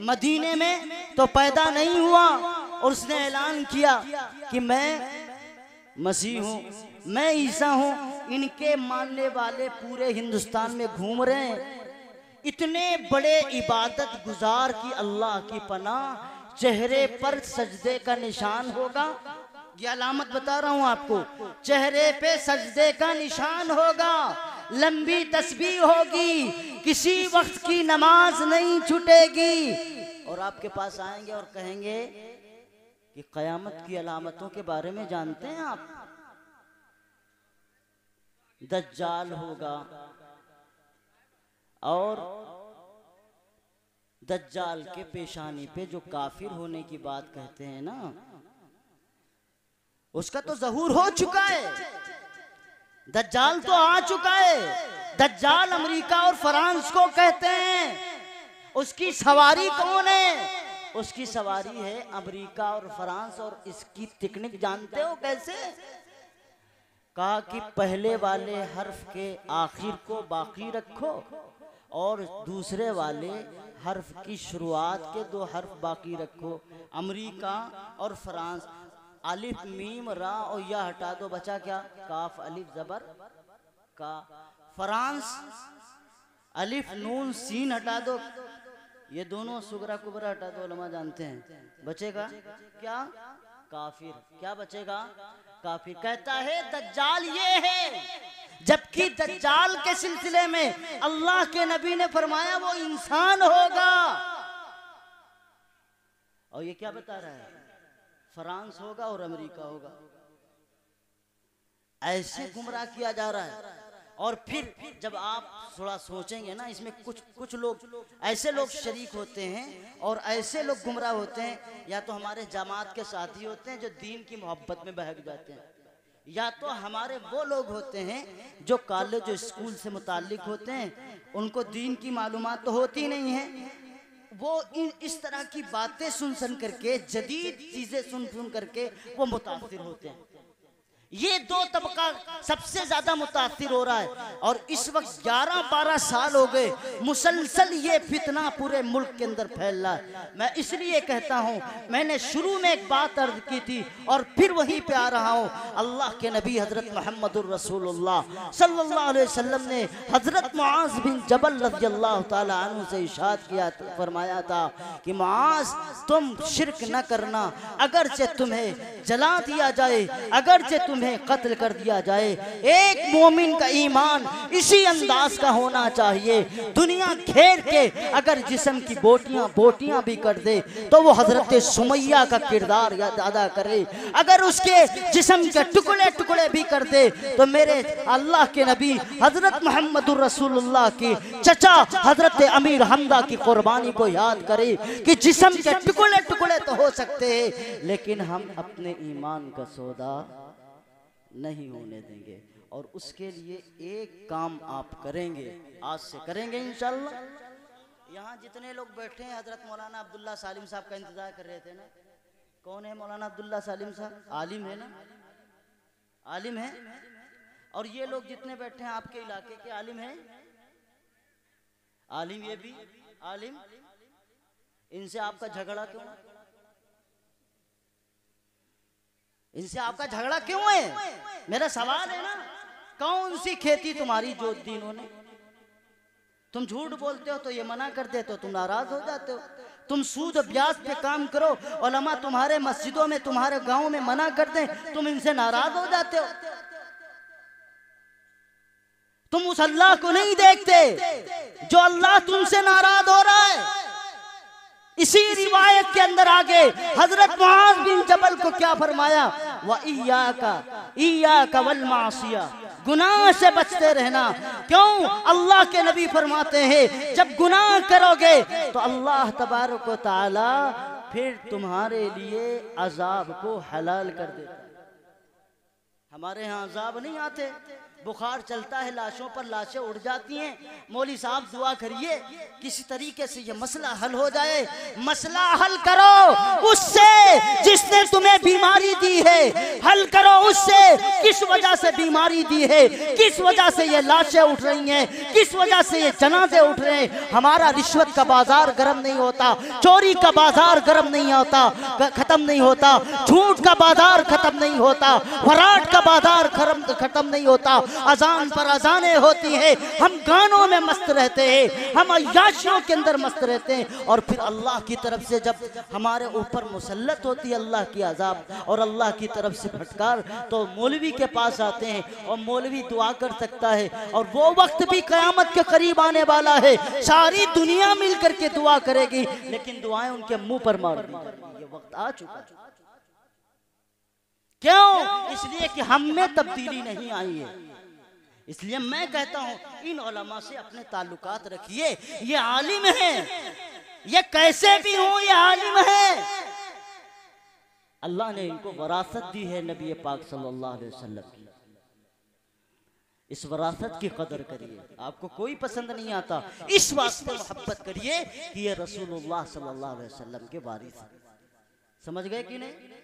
मदीने में तो पैदा नहीं हुआ। और उसने ऐलान किया कि मैं मसीह हूँ, मैं ईसा हूँ। इनके मानने वाले पूरे हिंदुस्तान में घूम रहे हैं। इतने बड़े इबादत गुजार की अल्लाह की पनाह, चेहरे पर सजदे का निशान होगा। ये अलामत बता रहा हूं आपको, चेहरे पे सजदे का निशान होगा, लंबी तस्बीह होगी, किसी वक्त की नमाज नहीं छूटेगी। और आपके पास आएंगे और कहेंगे कि क़यामत की अलामतों के बारे में जानते हैं आप? दज्जाल होगा, और दज्जाल के पेशानी पे जो काफिर होने की बात कहते हैं ना, उसका तो ज़हूर हो चुका है। दज्जाल तो आ चुका है। दज्जाल अमेरिका और फ्रांस को कहते हैं। उसकी सवारी कौन है? उसकी सवारी है अमेरिका और फ्रांस। और इसकी टेक्निक जानते हो कैसे? कहा कि पहले वाले हर्फ के आखिर को बाकी रखो और दूसरे वाले हर्फ की शुरुआत के 2 हर्फ बाकी रखो। अमेरिका और फ्रांस, अलिफ मीम रा और या हटा दो, बचा क्या? काफ अलिफ जबर का। फ्रांस अलिफ नून सीन हटा दो, ये दोनों सुगरा कुबरा हटा दो, उलमा जानते हैं, बचेगा क्या? काफिर। क्या बचेगा? काफिर। कहता है दज्जाल ये है, जबकि दज्जाल के सिलसिले में अल्लाह के नबी ने फरमाया वो इंसान होगा। और ये क्या बता रहा है? फ्रांस होगा और अमेरिका होगा। ऐसे गुमराह किया जा रहा है। और फिर जब आप थोड़ा सोचेंगे ना, इसमें कुछ लोग ऐसे लोग शरीक होते हैं और ऐसे लोग गुमराह होते हैं, या तो हमारे जमात के साथी होते हैं जो दीन की मोहब्बत में बहक जाते हैं, या तो हमारे वो लोग होते हैं जो कॉलेज स्कूल से मुताल्लिक होते हैं, उनको दीन की मालूमात तो होती नहीं है, वो इस तरह की बातें सुन करके, जदीद चीजें सुन करके वो मुतासिर होते हैं। ये 2 तबका सबसे ज्यादा मुतासिर हो रहा है। और इस वक्त 11-12 साल हो गए मुसलसल ये फितना पूरे मुल्क के अंदर फैल रहा है। मैं इसलिए कहता हूँ, मैंने शुरू में एक बात अर्ज की थी और फिर वहीं पे आ रहा हूँ। अल्लाह के नबी हजरत मोहम्मदुर रसूलुल्लाह सल्लल्लाहु अलैहि वसल्लम ने हजरत मुआज बिन जबल रज़ियल्लाहु ताला अन्हु से इरशाद किया, फरमाया था कि मुआज तुम शिर्क न करना, अगरचे तुम्हें जला दिया जाए, अगरचे तुम्हें कत्ल कर दिया जाए, एक मोमिन का ईमान इसी अंदाज का होना चाहिए। दुनिया घेर के अगर जिस्म की बोटियां भी कर दे तो वो हजरत सुमैया का किरदार अदा करे। अगर उसके जिस्म के टुकड़े टुकड़े भी कर दे तो मेरे अल्लाह के नबी हजरत मोहम्मदुर रसूलुल्लाह की चचा हजरत अमीर हमदा की कुर्बानी को याद करे कि जिस्म के टुकड़े टुकड़े तो हो सकते हैं, लेकिन हम अपने ईमान का सौदा नहीं होने देंगे। और उसके लिए एक काम आप करेंगे, आज से करेंगे इंशाअल्लाह। यहाँ जितने लोग बैठे हैं हजरत मौलाना अब्दुल्ला सालिम साहब का इंतजार कर रहे थे ना। कौन है मौलाना अब्दुल्ला सालिम साहब? आलिम है ना, आलिम है। और ये लोग जितने बैठे हैं आपके इलाके के आलिम हैं, आलिम, ये भी आलिम। इनसे आपका झगड़ा क्यों? इनसे आपका झगड़ा क्यों है? मेरा सवाल है ना, कौन सी खेती तुम्हारी जोत दी इन्होंने? तुम झूठ बोलते हो तो ये मना कर देते हो, तुम नाराज हो जाते हो। तुम सूद ब्याज पे काम करो, उलमा तुम्हारे मस्जिदों में, तुम्हारे गांव में मना कर दें, तुम इनसे नाराज हो जाते हो। तुम उस अल्लाह को नहीं देखते जो अल्लाह तुमसे नाराज हो रहा है। इसी रिवायत के अंदर आगे हजरत मुआज बिन जबल को क्या फरमाया? व इय्याका वल मासिया, गुनाह से बचते रहना। क्यों? अल्लाह के नबी फरमाते हैं जब गुनाह करोगे तो अल्लाह तबारक व तआला फिर तुम्हारे लिए अजाब को हलाल कर देता है। हमारे यहाँ अजाब नहीं आते, बुखार चलता है, लाशों पर लाशें उड़ जाती हैं। मौली साहब दुआ करिए किसी तरीके से ये मसला हल हो जाए। मसला हल करो उससे जिसने तुम्हें बीमारी दी है, हल करो उससे किस वजह से बीमारी दी है, किस वजह से ये लाशें उठ रही हैं, किस वजह से ये जनाजे उठ रहे हैं। हमारा रिश्वत का बाजार गर्म नहीं होता, चोरी का बाजार गर्म नहीं होता, खत्म नहीं होता, झूठ का बाजार खत्म नहीं होता, फराड का बाजार खत्म नहीं होता, अजान पर अजानें होती हैं, हम गानों में मस्त रहते हैं, हम अय्याशियों के अंदर मस्त रहते हैं, और फिर अल्लाह की तरफ से जब हमारे ऊपर मुसल्लत होती है अल्लाह की अजाब और अल्लाह की तरफ से फटकार, तो मौलवी के पास आते हैं और मौलवी दुआ कर सकता है। और वो वक्त भी क़यामत के करीब आने वाला है, सारी दुनिया मिल करके दुआ करेगी, लेकिन दुआएं उनके मुंह पर मार दी जाएंगी। ये वक्त आ चुका है। क्यों? इसलिए कि हम में तब्दीली नहीं आई है। इसलिए मैं कहता हूं इन उलमा से अपने ताल्लुकात रखिए। ये आलिम है, ये कैसे भी हो ये आलिम है। अल्लाह ने इनको वरासत दी है नबी पाक सल्लल्लाहु अलैहि वसल्लम की। इस वरासत की कदर करिए। आपको कोई पसंद नहीं आता, इस वास्ते मोहब्बत करिए कि ये रसूलुल्लाह सल्लल्लाहु अलैहि वसल्लम के वारिस हैं। समझ गए कि नहीं?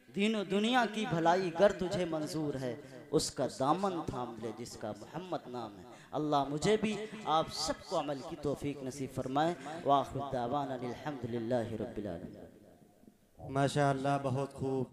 दीनों दुनिया की भलाई गर तुझे मंजूर है, उसका दामन थाम ले जिसका मोहम्मद नाम है। अल्लाह मुझे भी आप सबको अमल की तौफीक नसीब फरमाए। व आखिर दावाना अनिल हम्दुलिल्लाहि रब्बिल आलमीन। माशाअल्लाह, बहुत खूब।